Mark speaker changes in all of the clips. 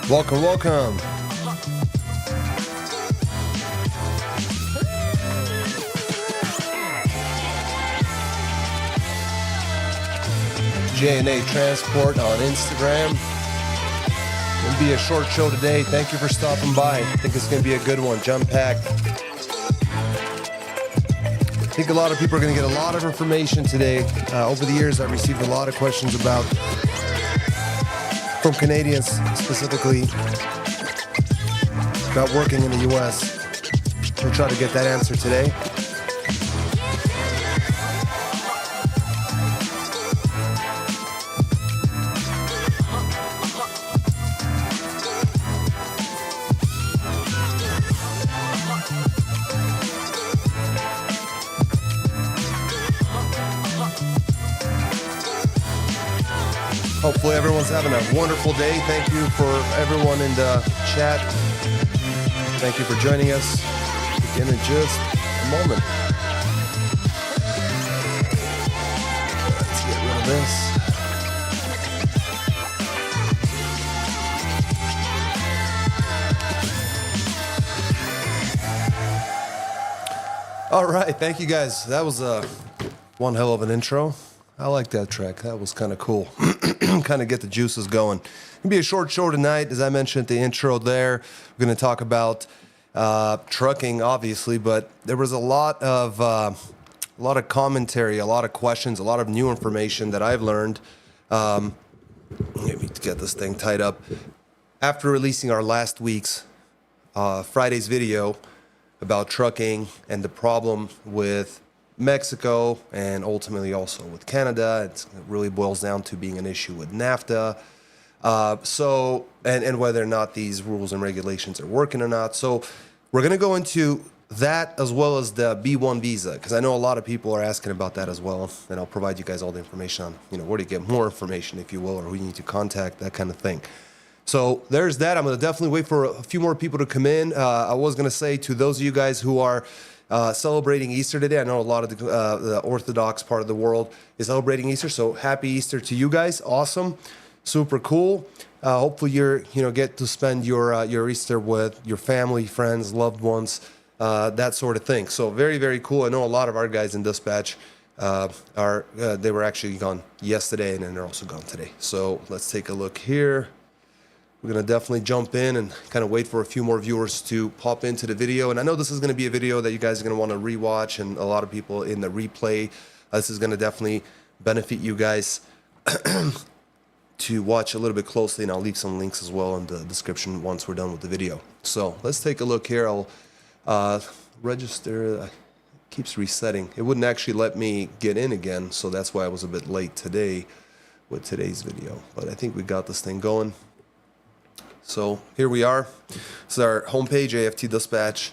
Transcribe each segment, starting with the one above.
Speaker 1: Welcome, welcome. J&A Transport on Instagram. It'll be a short show today. Thank you for stopping by. I think it's going to be a good one. Jump packed. I think a lot of people are going to get a lot of information today. Over the years, I've received a lot of questions from Canadians specifically about working in the U.S. We'll try to get that answer today. Hopefully everyone's having a wonderful day. Thank you for everyone in the chat. Thank you for joining us. Begin in just a moment. Let's get rid of this. All right, thank you guys. That was one hell of an intro. I like that track. That was kind of cool. Kind of get the juices going. It'll be a short show tonight, as I mentioned at the intro there. We're going to talk about trucking, obviously, but there was a lot of commentary, a lot of questions, a lot of new information that I've learned. Let me get this thing tied up. After releasing our last week's Friday's video about trucking and the problem with Mexico and ultimately also with Canada, it really boils down to being an issue with NAFTA. And whether or not these rules and regulations are working or not. So we're going to go into that as well as the B1 visa, because I know a lot of people are asking about that as well. And I'll provide you guys all the information on, where to get more information, if you will, or who you need to contact, that kind of thing. So there's that. I'm going to definitely wait for a few more people to come in. I was going to say to those of you guys who are celebrating Easter today. I know a lot of the Orthodox part of the world is celebrating Easter, so happy Easter to you guys. Awesome, super cool. Hopefully you're get to spend your Easter with your family, friends, loved ones, that sort of thing. So very, very cool. I know a lot of our guys in dispatch they were actually gone yesterday, and then they're also gone today. So let's take a look here. We're going to definitely jump in and kind of wait for a few more viewers to pop into the video. And I know this is going to be a video that you guys are going to want to rewatch, and a lot of people in the replay. This is going to definitely benefit you guys to watch a little bit closely, and I'll leave some links as well in the description once we're done with the video. So let's take a look here. I'll register. It keeps resetting. It wouldn't actually let me get in again, so that's why I was a bit late today with today's video. But I think we got this thing going. So here we are. This is our homepage, AFT Dispatch,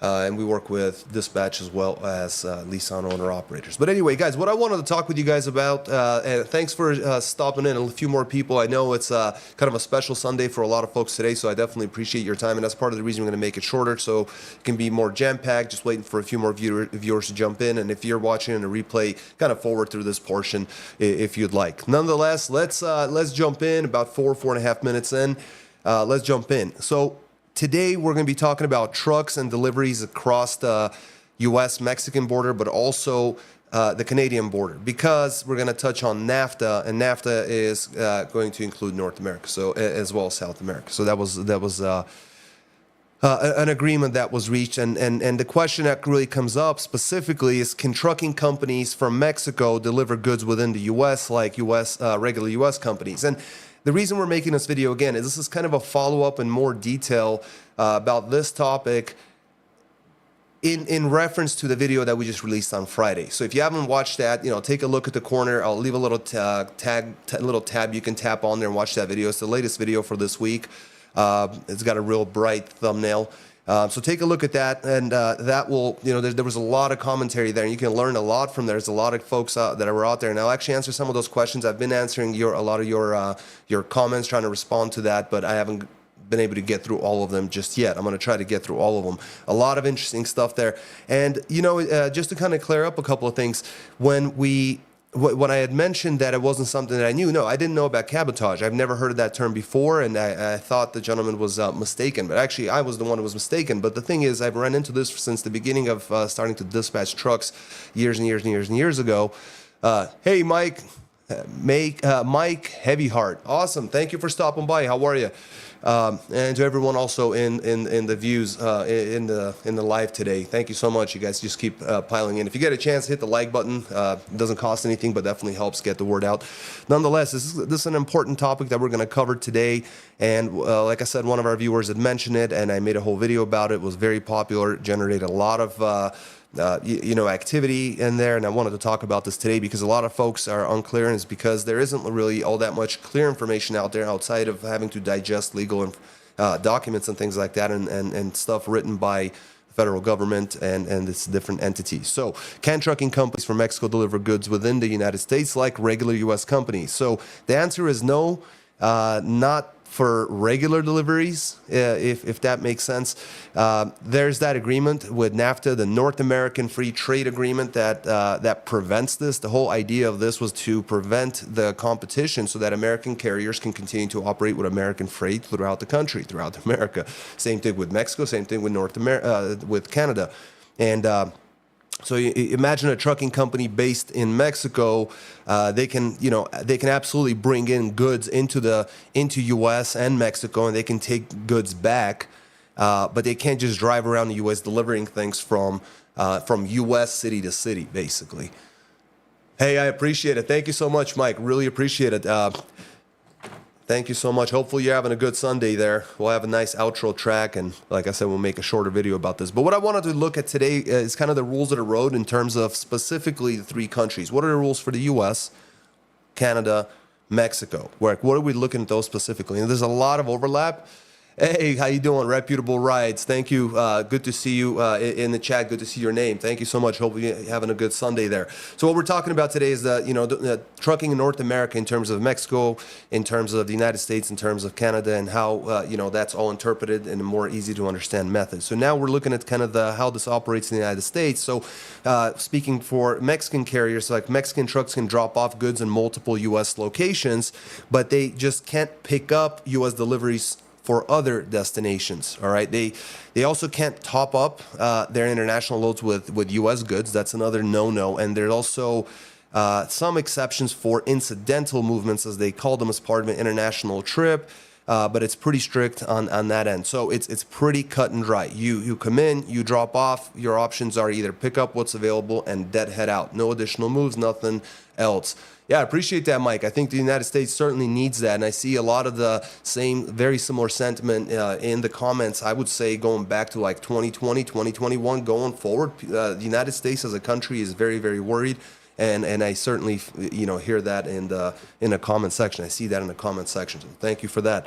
Speaker 1: and we work with dispatch as well as lease-on owner-operators. But anyway, guys, what I wanted to talk with you guys about, and thanks for stopping in, a few more people. I know it's kind of a special Sunday for a lot of folks today, so I definitely appreciate your time, and that's part of the reason we're going to make it shorter, so it can be more jam-packed, just waiting for a few more viewers to jump in, and if you're watching in a replay, kind of forward through this portion if you'd like. Nonetheless, let's jump in about 4.5 minutes in. Let's jump in. So today we're going to be talking about trucks and deliveries across the U.S.-Mexican border, but also the Canadian border, because we're going to touch on NAFTA, and NAFTA is going to include North America, so as well as South America. So that was an agreement that was reached, and the question that really comes up specifically is, can trucking companies from Mexico deliver goods within the U.S. like regular U.S. companies? And the reason we're making this video again is this is kind of a follow-up in more detail about this topic in reference to the video that we just released on Friday. So if you haven't watched that, take a look at the corner. I'll leave a little tab you can tap on there and watch that video. It's the latest video for this week. It's got a real bright thumbnail. So take a look at that, and that will, there was a lot of commentary there, and you can learn a lot from there. There's a lot of folks that were out there, and I'll actually answer some of those questions. I've been answering a lot of your comments, trying to respond to that, but I haven't been able to get through all of them just yet. I'm going to try to get through all of them. A lot of interesting stuff there. And, just to kind of clear up a couple of things, when we when I had mentioned that it wasn't something that I knew, no, I didn't know about cabotage. I've never heard of that term before, and I thought the gentleman was mistaken. But actually, I was the one who was mistaken. But the thing is, I've run into this since the beginning of starting to dispatch trucks years and years and years and years ago. Hey, Mike, Mike Heavyheart. Awesome. Thank you for stopping by. How are you? And to everyone also in the views in the live today, thank you so much. You guys just keep piling in. If you get a chance, hit the like button. It doesn't cost anything, but definitely helps get the word out. Nonetheless, this is an important topic that we're going to cover today. And like I said, one of our viewers had mentioned it, and I made a whole video about it. It was very popular, generated a lot of activity in there, and I wanted to talk about this today because a lot of folks are unclear, and it's because there isn't really all that much clear information out there outside of having to digest legal documents and things like that, and stuff written by the federal government and its different entities. So, can trucking companies from Mexico deliver goods within the United States like regular U.S. companies? So the answer is no, not for regular deliveries, if that makes sense. There's that agreement with NAFTA, the North American Free Trade Agreement, that prevents this. The whole idea of this was to prevent the competition so that American carriers can continue to operate with American freight throughout the country, throughout America. Same thing with Mexico, same thing with with Canada. And so you imagine a trucking company based in Mexico. They can absolutely bring in goods into U.S. and Mexico, and they can take goods back, but they can't just drive around the U.S. delivering things from U.S. city to city, basically. Hey, I appreciate it. Thank you so much, Mike. Really appreciate it. Thank you so much. Hopefully you're having a good Sunday there. We'll have a nice outro track, and like I said, we'll make a shorter video about this. But what I wanted to look at today is kind of the rules of the road in terms of specifically the three countries. What are the rules for the U.S., Canada, Mexico? What are we looking at those specifically? And there's a lot of overlap. Hey, how you doing? Reputable Rides. Thank you. Good to see you in the chat. Good to see your name. Thank you so much. Hope you're having a good Sunday there. So what we're talking about today is the trucking in North America in terms of Mexico, in terms of the United States, in terms of Canada, and how that's all interpreted in a more easy to understand method. So now we're looking at kind of how this operates in the United States. So speaking for Mexican carriers, like Mexican trucks can drop off goods in multiple U.S. locations, but they just can't pick up U.S. deliveries for other destinations. All right, they also can't top up their international loads with U.S. goods. That's another no-no. And there's also some exceptions for incidental movements, as they call them, as part of an international trip. But it's pretty strict on that end. So it's pretty cut and dry. You come in, you drop off. Your options are either pick up what's available and dead head out. No additional moves, nothing else. Yeah, I appreciate that, Mike. I think the United States certainly needs that. And I see a lot of the same, very similar sentiment in the comments, I would say, going back to like 2020, 2021, going forward. The United States as a country is very, very worried. And I certainly hear that in the comment section. I see that in the comment section. So thank you for that.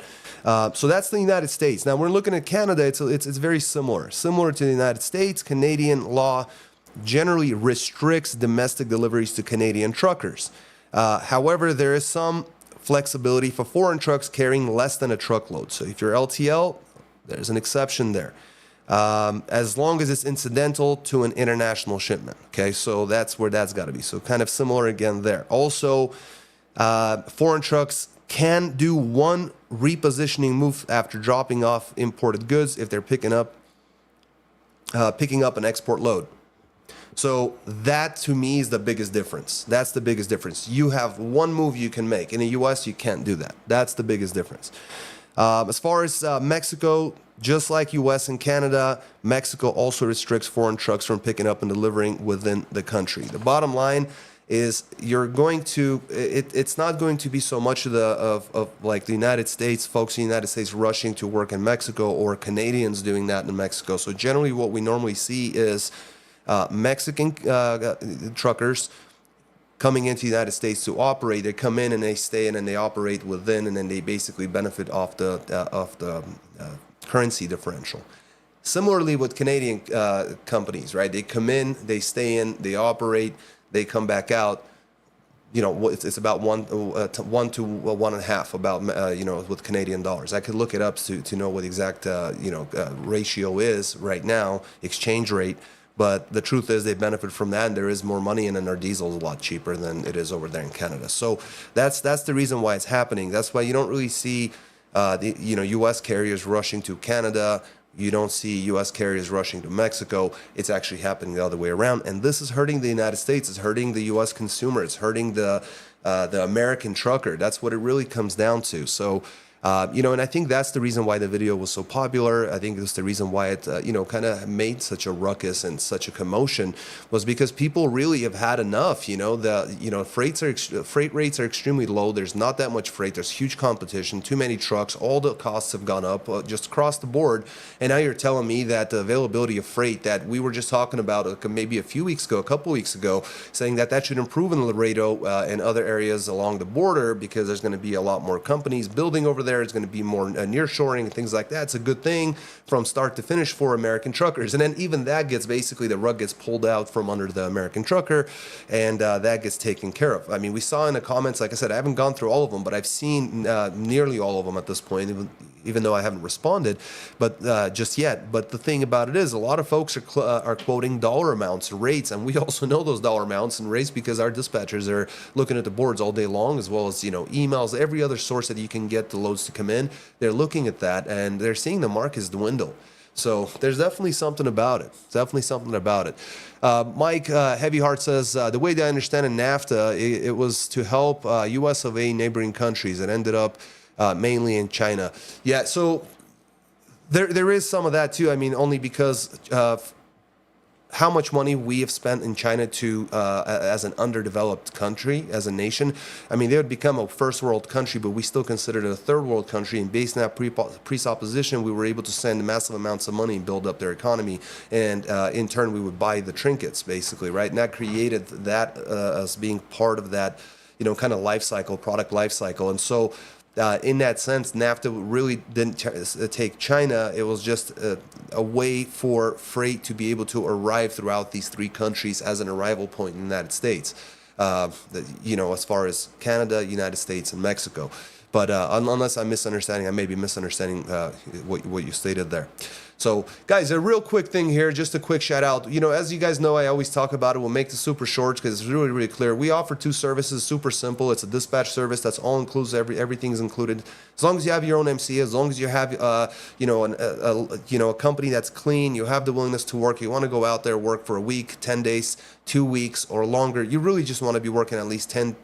Speaker 1: So that's the United States. Now we're looking at Canada. It's very similar to the United States. Canadian law generally restricts domestic deliveries to Canadian truckers. However, there is some flexibility for foreign trucks carrying less than a truckload. So if you're LTL, there's an exception there. As long as it's incidental to an international shipment. Okay, so that's where that's got to be. So kind of similar again there. Also, foreign trucks can do one repositioning move after dropping off imported goods if they're picking up an export load. So that to me is the biggest difference. That's the biggest difference. You have one move you can make. In the U.S., you can't do that. That's the biggest difference. As far as Mexico, just like U.S. and Canada, Mexico also restricts foreign trucks from picking up and delivering within the country. The bottom line is it's not going to be so much of like the United States, folks in the United States rushing to work in Mexico or Canadians doing that in Mexico. So generally what we normally see is Mexican truckers coming into the United States to operate. They come in and they stay in and they operate within, and then they basically benefit off the currency differential. Similarly with Canadian companies, right? They come in, they stay in, they operate, they come back out. It's about one to 1.5 about with Canadian dollars. I could look it up to know what the exact ratio is right now, exchange rate. But the truth is they benefit from that, and there is more money, and then our diesel is a lot cheaper than it is over there in Canada. So that's the reason why it's happening. That's why you don't really see the U.S. carriers rushing to Canada. You don't see U.S. carriers rushing to Mexico. It's actually happening the other way around, and this is hurting the United States. It's hurting the U.S. consumer. It's hurting the American trucker. That's what it really comes down to. So. And I think that's the reason why the video was so popular. I think that's the reason why it, kind of made such a ruckus and such a commotion, was because people really have had enough. Freight rates are extremely low. There's not that much freight. There's huge competition, too many trucks. All the costs have gone up just across the board. And now you're telling me that the availability of freight that we were just talking about maybe a couple weeks ago, saying that should improve in Laredo and other areas along the border because there's going to be a lot more companies building over there. It's going to be more nearshoring and things like that. It's a good thing from start to finish for American truckers. And then even that the rug gets pulled out from under the American trucker, and that gets taken care of. I mean, we saw in the comments, like I said, I haven't gone through all of them, but I've seen nearly all of them at this point, even though I haven't responded, but just yet. But the thing about it is, a lot of folks are quoting dollar amounts, rates, and we also know those dollar amounts and rates because our dispatchers are looking at the boards all day long, as well as emails, every other source that you can get the loads to come in. They're looking at that, and they're seeing the markets dwindle. So there's definitely something about it. Mike Heavy Heart says, the way that I understand in NAFTA, it was to help U.S. of A. neighboring countries. It ended up mainly in China. Yeah, so there is some of that too. I mean, only because of how much money we have spent in China as an underdeveloped country, as a nation. I mean, they would become a first world country, but we still consider it a third world country. And based on that presupposition, we were able to send massive amounts of money and build up their economy. And in turn, we would buy the trinkets, basically, right? And that created that as being part of that, kind of product life cycle. And so in that sense, NAFTA really didn't take China. It was just a way for freight to be able to arrive throughout these three countries as an arrival point in the United States, as far as Canada, United States, and Mexico. But unless I'm misunderstanding, I may be misunderstanding what you stated there. So, guys, a real quick thing here, just a quick shout out. As you guys know, I always talk about it. We'll make this super short because it's really, really clear. We offer two services, super simple. It's a dispatch service that's all inclusive. Everything's included. As long as you have your own MC, as long as you have, a company that's clean, you have the willingness to work. You want to go out there, work for a week, 10 days, 2 weeks, or longer. You really just want to be working at least 10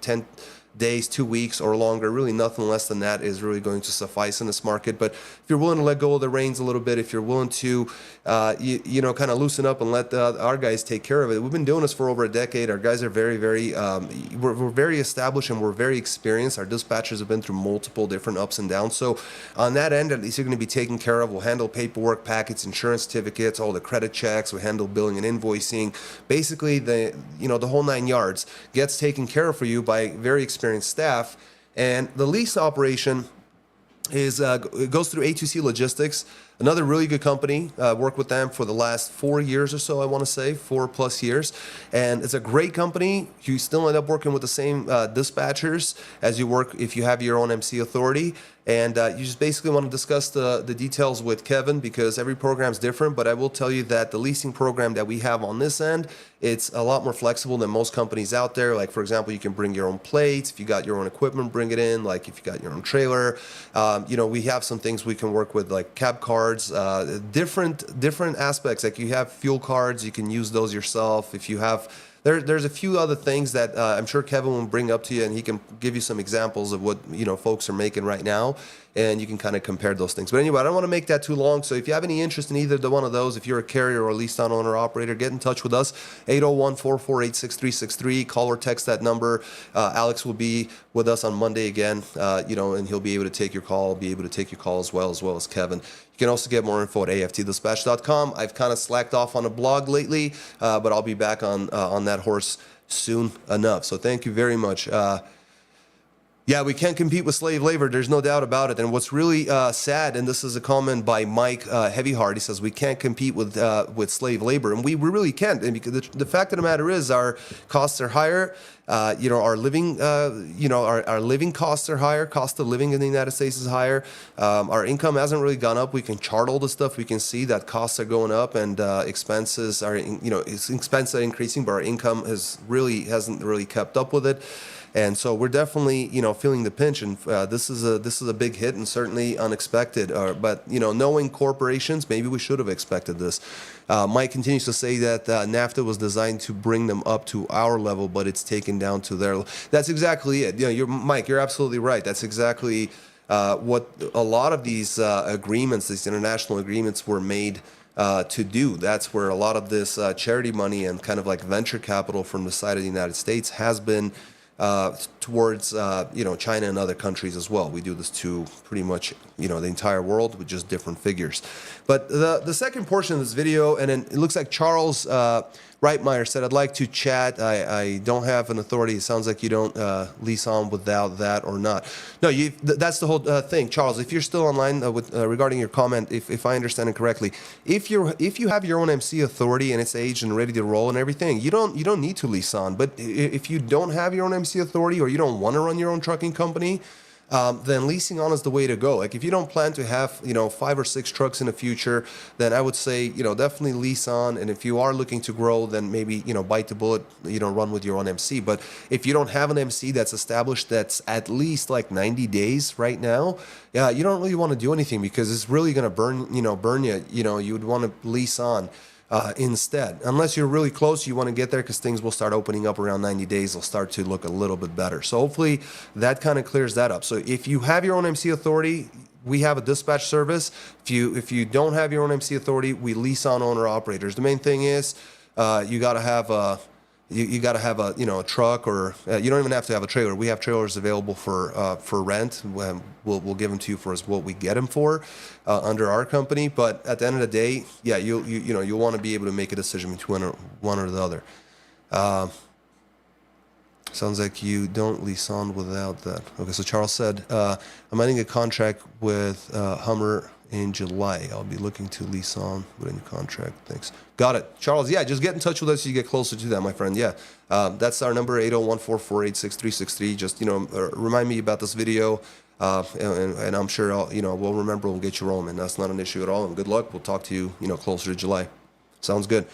Speaker 1: days, 2 weeks, or longer. Really nothing less than that is really going to suffice in this market. But if you're willing to let go of the reins a little bit, if you're willing to kind of loosen up and let our guys take care of it. We've been doing this for over a decade. Our guys are very, very we're very established, and we're very experienced. Our dispatchers have been through multiple different ups and downs. So on that end, at least you're going to be taken care of. We'll handle paperwork, packets, insurance certificates, all the credit checks. We handle billing and invoicing. Basically, the whole 9 yards gets taken care of for you by very experienced staff. And the lease operation it goes through A2C Logistics, another really good company. Worked with them for the last 4 years or so, I want to say, 4+ years. And it's a great company. You still end up working with the same dispatchers as you work if you have your own MC authority. And you just basically want to discuss the details with Kevin because every program is different. But I will tell you that the leasing program that we have on this end, it's a lot more flexible than most companies out there. Like, for example, you can bring your own plates. If you got your own equipment, bring it in. Like, if you got your own trailer, we have some things we can work with, like cab cards, different aspects. Like, you have fuel cards, you can use those yourself. If you have There's a few other things that I'm sure Kevin will bring up to you, and he can give you some examples of what folks are making right now, and you can kind of compare those things. But anyway, I don't want to make that too long. So if you have any interest in either one of those, if you're a carrier or a leased on owner operator, get in touch with us. 801-448-6363. Call or text that number. Alex will be with us on Monday again, and he'll be able to take your call. Be able to take your call as well as Kevin. You can also get more info at aftdispatch.com. I've kind of slacked off on a blog lately, but I'll be back on that horse soon enough. So thank you very much. Yeah, we can't compete with slave labor. There's no doubt about it. And what's really sad, and this is a comment by Mike Heavyheart, he says we can't compete with slave labor, and we really can't. And because the fact of the matter is, our costs are higher. Our living, our living costs are higher. Cost of living in the United States is higher. Our income hasn't really gone up. We can chart all the stuff. We can see that costs are going up and expenses are, expenses are increasing, but our income hasn't really kept up with it. And so we're definitely, feeling the pinch, and this is a big hit and certainly unexpected. But knowing corporations, maybe we should have expected this. Mike continues to say that NAFTA was designed to bring them up to our level, but it's taken down to their. That's exactly it. Mike, you're absolutely right. That's exactly what a lot of these agreements, these international agreements, were made to do. That's where a lot of this charity money and kind of like venture capital from the side of the United States has been. Towards China and other countries as well. We do this to pretty much the entire world with just different figures. But the second portion of this video, and then it looks like Charles Reitmeyer said, "I'd like to chat. I don't have an authority." It sounds like you don't lease on without that or not. No, that's the whole thing, Charles. If you're still online regarding your comment, if I understand it correctly, if you have your own MC authority and it's aged and ready to roll and everything, you don't need to lease on. But if you don't have your own MC authority or you don't want to run your own trucking company, then leasing on is the way to go. Like if you don't plan to have 5 or 6 trucks in the future, then I would say definitely lease on. And if you are looking to grow, then maybe bite the bullet, run with your own MC. But if you don't have an MC that's established, that's at least like 90 days right now, yeah, you don't really want to do anything because it's really going to burn you. You would want to lease on. Instead, unless you're really close, you want to get there because things will start opening up around 90 days. They'll start to look a little bit better. So hopefully that kind of clears that up. So if you have your own MC authority, we have a dispatch service. If you don't have your own MC authority, we lease on owner operators. The main thing is you got to have a a truck, or you don't even have to have a trailer. We have trailers available for rent. We'll give them to you for what we get them for under our company. But at the end of the day, yeah, you'll want to be able to make a decision between one or the other. Sounds like you don't lease on without that. Okay, so Charles said, I'm ending a contract with Hummer in July. I'll be looking to lease on within the contract. Thanks. Got it. Charles, yeah, just get in touch with us as you get closer to that, my friend. Yeah, that's our number, 801-448-6363. Just, remind me about this video, and I'm sure we'll remember. We'll get you rolling. That's not an issue at all, and good luck. We'll talk to you, closer to July. Sounds good.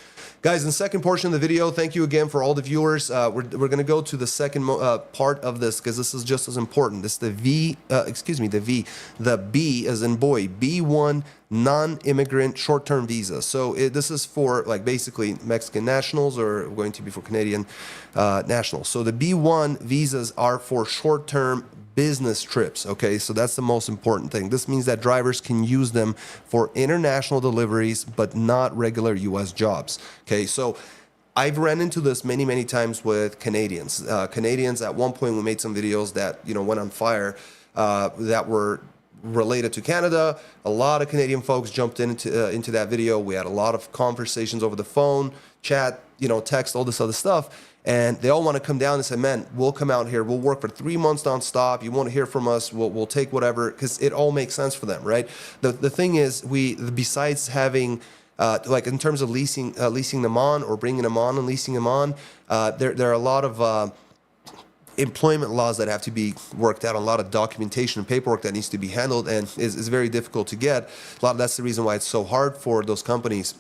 Speaker 1: Guys, in the second portion of the video, thank you again for all the viewers. We're going to go to the second part of this because this is just as important. This is the B as in boy, B1 non-immigrant short-term visa. So this is for basically Mexican nationals or going to be for Canadian nationals. So the B1 visas are for short-term business trips. Okay, so that's the most important thing. This means that drivers can use them for international deliveries, but not regular U.S. jobs. Okay, so I've ran into this many times with Canadians. Canadians, at one point, we made some videos that went on fire that were related to Canada. A lot of Canadian folks jumped into that video. We had a lot of conversations over the phone, chat, text, all this other stuff. And they all want to come down and say, man, we'll come out here. We'll work for 3 months nonstop. You want to hear from us, we'll take whatever, because it all makes sense for them, right? The thing is, besides having, in terms of leasing them on or bringing them on and leasing them on, there are a lot of employment laws that have to be worked out, a lot of documentation and paperwork that needs to be handled, and is very difficult to get. That's the reason why it's so hard for those companies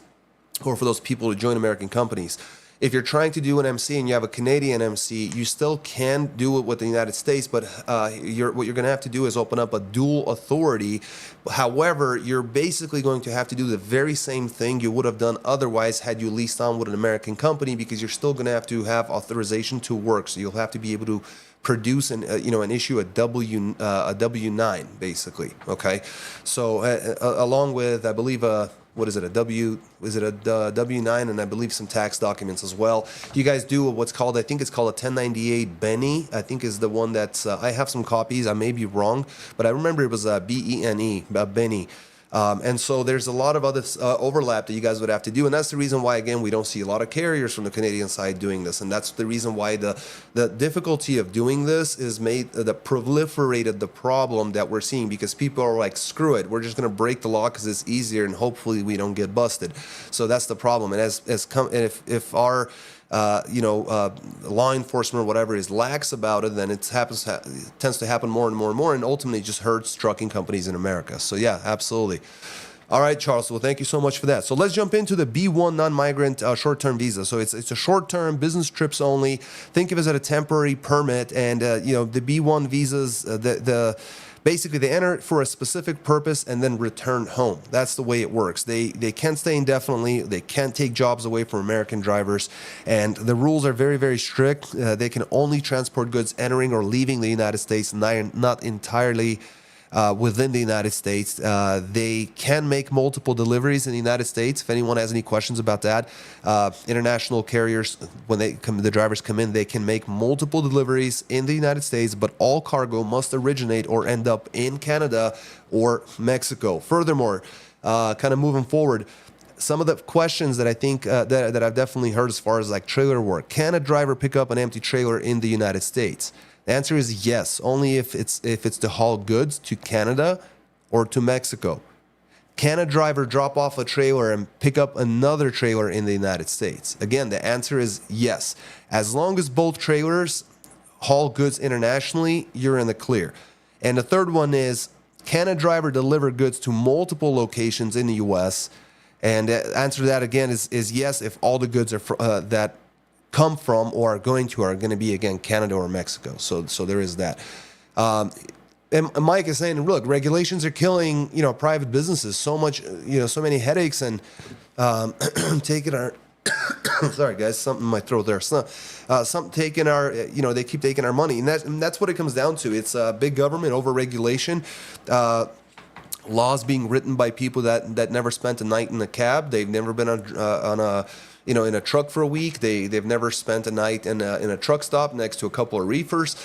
Speaker 1: or for those people to join American companies. If you're trying to do an MC and you have a Canadian MC, you still can do it with the United States, but what you're going to have to do is open up a dual authority. However, you're basically going to have to do the very same thing you would have done otherwise had you leased on with an American company, because you're still going to have authorization to work. So you'll have to be able to produce and issue a W-9 basically. Okay, so along with, I believe, a W-9, and I believe some tax documents as well. You guys do what's called, I think it's called a 1098 Benny, I think is the one that's, I have some copies, I may be wrong, but I remember it was a B-E-N-E, Benny. And so there's a lot of other overlap that you guys would have to do. And that's the reason why, again, we don't see a lot of carriers from the Canadian side doing this. And that's the reason why the difficulty of doing this is made, that proliferated the problem that we're seeing, because people are like, screw it, we're just going to break the law because it's easier and hopefully we don't get busted. So that's the problem. And if our law enforcement or whatever is lax about it, then it tends to happen more and more and more, and ultimately just hurts trucking companies in America. So yeah, absolutely. All right, Charles. Well, thank you so much for that. So let's jump into the B1 non-migrant short-term visa. So it's a short-term business trips only. Think of it as a temporary permit, and the B1 visas, basically, they enter it for a specific purpose and then return home. That's the way it works. They can't stay indefinitely. They can't take jobs away from American drivers. And the rules are very, very strict. They can only transport goods entering or leaving the United States, not entirely within the United States. They can make multiple deliveries in the United States. If anyone has any questions about that, international carriers, when the drivers come in, they can make multiple deliveries in the United States, but all cargo must originate or end up in Canada or Mexico. Furthermore, kind of moving forward, some of the questions that I think that I've definitely heard as far as like trailer work. Can a driver pick up an empty trailer in the United States? The answer is yes, only if it's to haul goods to Canada or to Mexico. Can a driver drop off a trailer and pick up another trailer in the United States? Again, the answer is yes. As long as both trailers haul goods internationally, you're in the clear. And the third one is, can a driver deliver goods to multiple locations in the U.S.? And the answer to that, again, is yes, if all the goods are that come from or are going to be, again, Canada or Mexico. So there is that. And Mike is saying, look, regulations are killing, private businesses so much, so many headaches, and taking our sorry guys, something in my throat there. Something taking our, they keep taking our money, and that's what it comes down to. It's big government, over regulation. Laws being written by people that never spent a night in a cab. They've never been on a in a truck for a week. They've never spent a night in a truck stop next to a couple of reefers.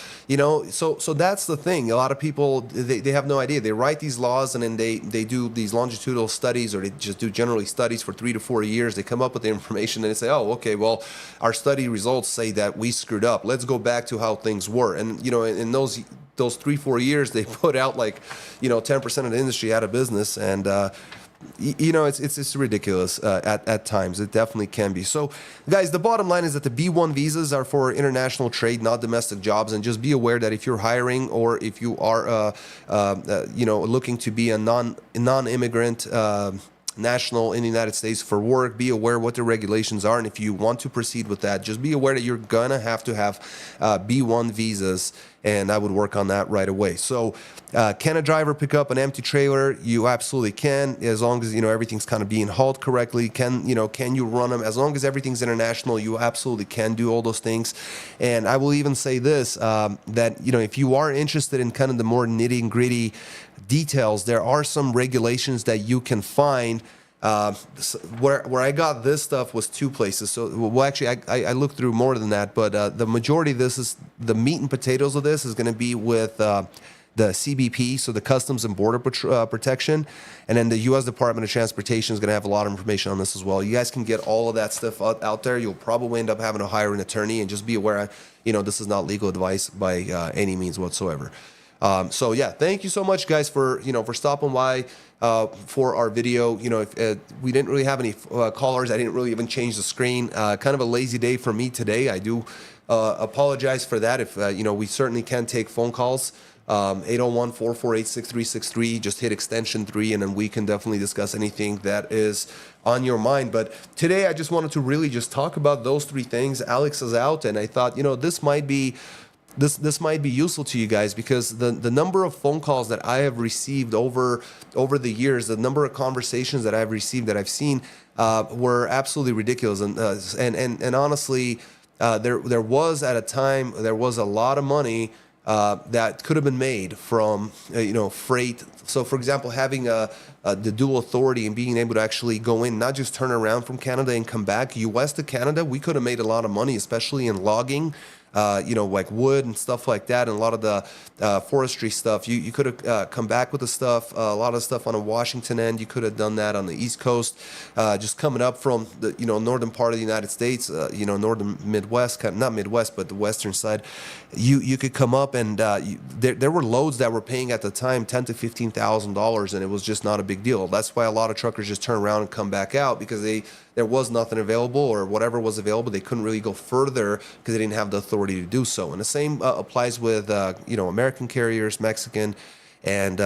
Speaker 1: So that's the thing. A lot of people, they have no idea. They write these laws, and then they do these longitudinal studies, or they just do generally studies for 3 to 4 years. They come up with the information and they say, oh, okay, well, our study results say that we screwed up. Let's go back to how things were. And in those 3-4 years, they put out 10% of the industry out of business, and it's ridiculous at times. It definitely can be. So, guys, the bottom line is that the B1 visas are for international trade, not domestic jobs. And just be aware that if you're hiring, or if you are, looking to be a non-immigrant national in the United States for work, be aware what the regulations are. And if you want to proceed with that, just be aware that you're gonna have to have B1 visas, and I would work on that right away. So can a driver pick up an empty trailer? You absolutely can, as long as everything's kind of being hauled correctly. Can you run them? As long as everything's international, you absolutely can do all those things. And I will even say this, that if you are interested in kind of the more nitty-gritty details, there are some regulations that you can find. Where I got this stuff was 2 places. So, actually, I looked through more than that, but the majority of this is, the meat and potatoes of this is going to be with the CBP, so the Customs and Border Protection, and then the U.S. Department of Transportation is going to have a lot of information on this as well. You guys can get all of that stuff out there. You'll probably end up having to hire an attorney, and just be aware, this is not legal advice by any means whatsoever. So yeah, thank you so much, guys, for stopping by for our video. If we didn't really have any callers, I didn't really even change the screen. Kind of a lazy day for me today. I do apologize for that. If we certainly can take phone calls. 801-448-6363. Just hit extension 3, and then we can definitely discuss anything that is on your mind. But today, I just wanted to really just talk about those 3 things. Alex is out, and I thought this might be useful to you guys, because the number of phone calls that I have received over the years, the number of conversations that I've received, that I've seen, were absolutely ridiculous. And honestly, there was, at a time, there was a lot of money that could have been made from freight. So, for example, having a the dual authority and being able to actually go in, not just turn around from Canada and come back. US to Canada, we could have made a lot of money, especially in logging. Like wood and stuff like that, and a lot of the forestry stuff. You could have come back with the stuff, a lot of stuff on the Washington end. You could have done that on the East Coast, just coming up from the northern part of the United States, northern Midwest, not Midwest, but the western side. You could come up and there were loads that were paying at the time $10,000 to $15,000, and it was just not a big deal. That's why a lot of truckers just turn around and come back out, because there was nothing available, or whatever was available, they couldn't really go further because they didn't have the authority to do so. And the same applies with American carriers, Mexican, and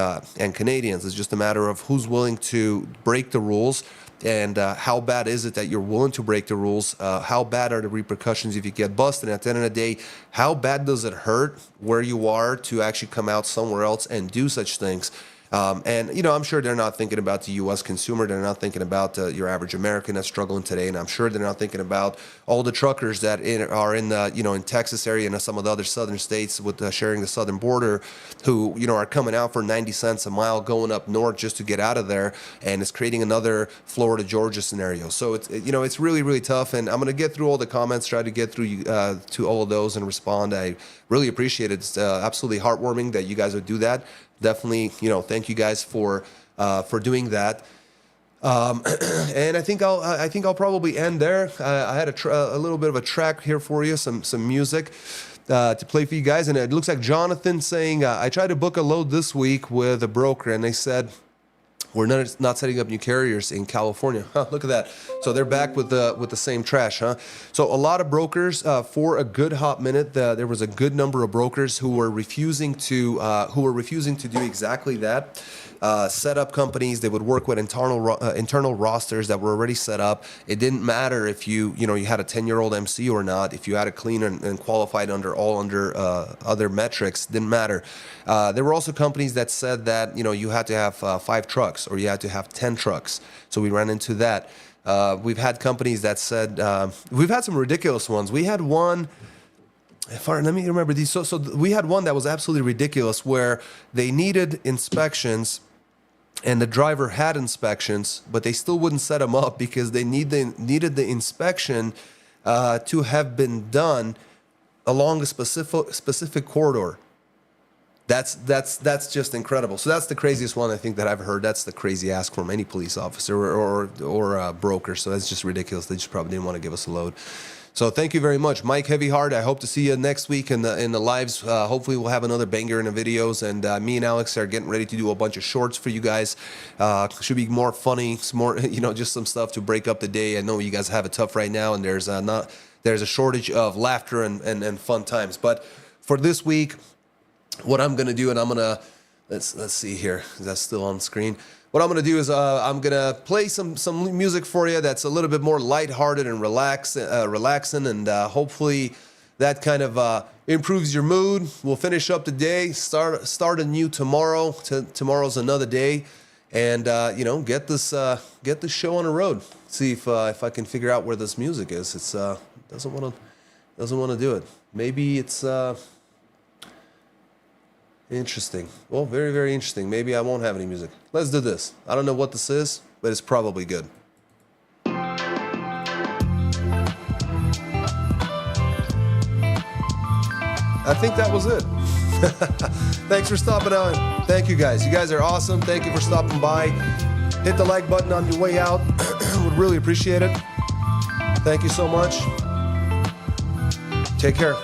Speaker 1: Canadians. It's just a matter of who's willing to break the rules, and how bad is it that you're willing to break the rules? How bad are the repercussions if you get busted? And at the end of the day, how bad does it hurt where you are to actually come out somewhere else and do such things? I'm sure they're not thinking about the U.S. consumer. They're not thinking about your average American that's struggling today, and I'm sure they're not thinking about all the truckers that are in the in Texas area and some of the other southern states with sharing the southern border, who are coming out for 90 cents a mile going up north just to get out of there, and it's creating another Florida Georgia scenario. So it's really, really tough, and I'm going to get through all the comments, try to get through to all of those and respond. I really appreciate it. It's absolutely heartwarming that you guys would do that. Definitely, thank you guys for doing that. And I think I'll probably end there. I had a little bit of a track here for you, some music to play for you guys. And it looks like Jonathan saying, I tried to book a load this week with a broker, and they said, we're not setting up new carriers in California. Look at that. So they're back with the same trash, huh? So a lot of brokers, for a good hot minute, there was a good number of brokers who were refusing to do exactly that. Set up companies. They would work with internal rosters that were already set up. It didn't matter if you had a 10-year-old MC or not. If you had a clean and qualified under other metrics, didn't matter. There were also companies that said that you had to have 5 trucks or you had to have 10 trucks. So we ran into that. We've had companies that said we've had some ridiculous ones. We had one. Let me remember these. So we had one that was absolutely ridiculous, where they needed inspections, and the driver had inspections, but they still wouldn't set them up because they needed the inspection to have been done along a specific corridor. That's just incredible. So that's the craziest one I think that I've heard. That's the crazy ask from any police officer or a broker. So that's just ridiculous. They just probably didn't want to give us a load. So thank you very much, Mike Heavyheart. I hope to see you next week in the lives. Hopefully we'll have another banger in the videos, and me and Alex are getting ready to do a bunch of shorts for you guys. Should be more funny, some more just some stuff to break up the day. I know you guys have it tough right now, and there's a shortage of laughter and fun times. But for this week, what I'm gonna do, and I'm gonna let's see here. Is that still on screen? What I'm going to do is I'm going to play some music for you that's a little bit more lighthearted and relaxing, and hopefully that kind of improves your mood. We'll finish up the day, start anew tomorrow. Tomorrow's another day, and get this show on the road. See if I can figure out where this music is. It's doesn't want to do it. Maybe it's interesting. Well, very, very interesting. Maybe I won't have any music. Let's do this. I don't know what this is, but it's probably good. I think that was it. Thanks for stopping on. Thank you guys. You guys are awesome. Thank you for stopping by. Hit the like button on your way out. Would really appreciate it. Thank you so much. Take care.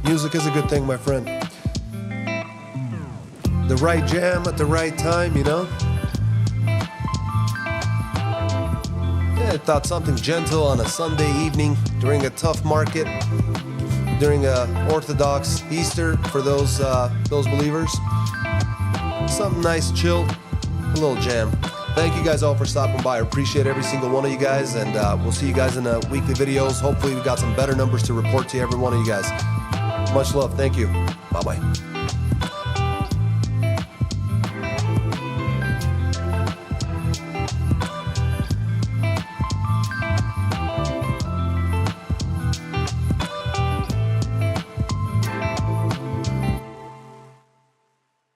Speaker 1: Music is a good thing, my friend. The right jam at the right time, Yeah, I thought something gentle on a Sunday evening during a tough market, during a Orthodox Easter for those believers. Something nice, chill, a little jam. Thank you guys all for stopping by. I appreciate every single one of you guys, and we'll see you guys in the weekly videos. Hopefully we got some better numbers to report to every one of you guys. Much love. Thank you. Bye-bye.